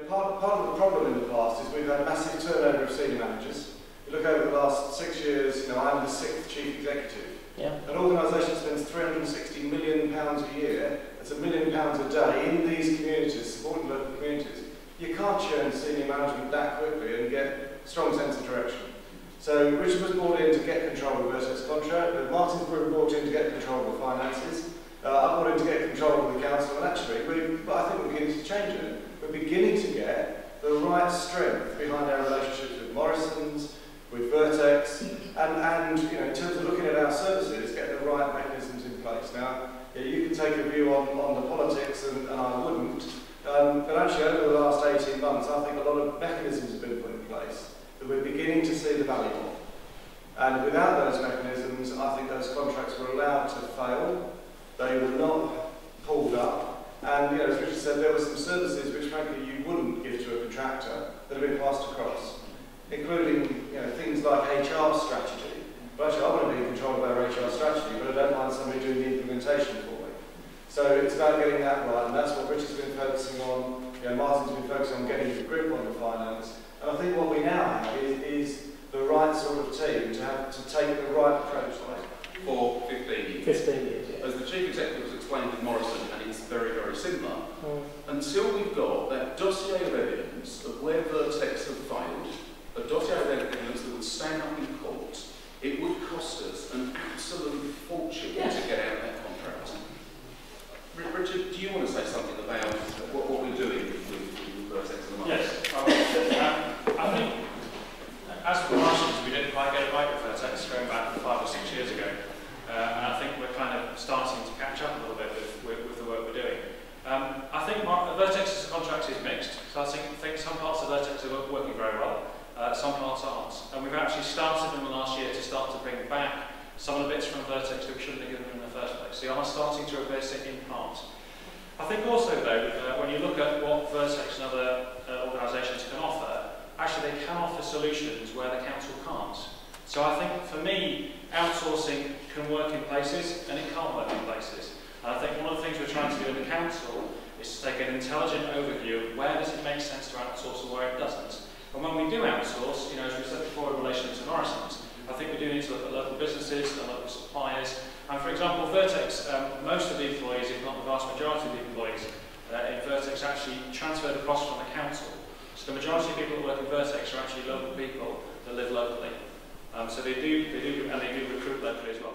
Part of the problem in the past is we've had massive turnover of senior managers. You look over the last 6 years, I'm the 6th Chief Executive. Yeah. An organisation spends £360 million a year, that's £1 million a day in these communities, supporting local communities. You can't churn senior management that quickly and get a strong sense of direction. So Richard was brought in to get control of the Vertex contract, Martin's brought in to get control of the finances, I brought in to get control of the council, and actually, I think we're beginning to change it. We're beginning to get the right strength behind our relationships with Morrisons, with Vertex, and in terms of looking at our services, get the right mechanisms in place. Now, you can take a view on the politics, and I wouldn't, but actually over the last 18 months, I think a lot of mechanisms have been put in place that we're beginning to see the value of. And without those mechanisms, I think those contracts were allowed to fail. They were not pulled up, and as Richard said, there were some services which frankly you wouldn't give to a contractor that have been passed across, including things like HR strategy. But actually I want to be in control of our HR strategy, but I don't mind somebody doing the implementation for me. So it's about getting that right, and that's what Richard's been focusing on. Martin's been focusing on getting the grip on the finance, and I think what we now have is the right sort of team to take the right approach to it. For 15 years. 15 years, yeah. As the Chief Executive was explained with Morrison, and it's very, very similar, until we've got that dossier of evidence of where Vertex have failed, a dossier of evidence that would stand up in court, it would cost us an absolute fortune to get out of that contract. Richard, do you want to say something about what we're doing with Vertex at the moment? Yes. I think, as for Morrisons, we didn't quite get it right with Vertex going back 5 or 6 years ago. And I think we're kind of starting to catch up a little bit with the work we're doing. I think Vertex's contract is mixed, so I think some parts of Vertex are working very well, some parts aren't. And we've actually started in the last year to start to bring back some of the bits from Vertex that we shouldn't have given them in the first place. So you are starting to reverse it in part. I think also though, when you look at what Vertex and other organisations can offer, actually they can offer solutions where the council can't. So I think for me, outsourcing can work in places and it can't work in places. And I think one of the things we're trying to do in the council is to take an intelligent overview of where does it make sense to outsource and where it doesn't. And when we do outsource, as we said before in relation to Morrisons, I think we do need to look at local businesses and local suppliers. And for example, Vertex, most of the employees, if not the vast majority of the employees in Vertex actually transferred across from the council. So the majority of people that work in Vertex are actually local people that live locally. So they do recruit locally as well.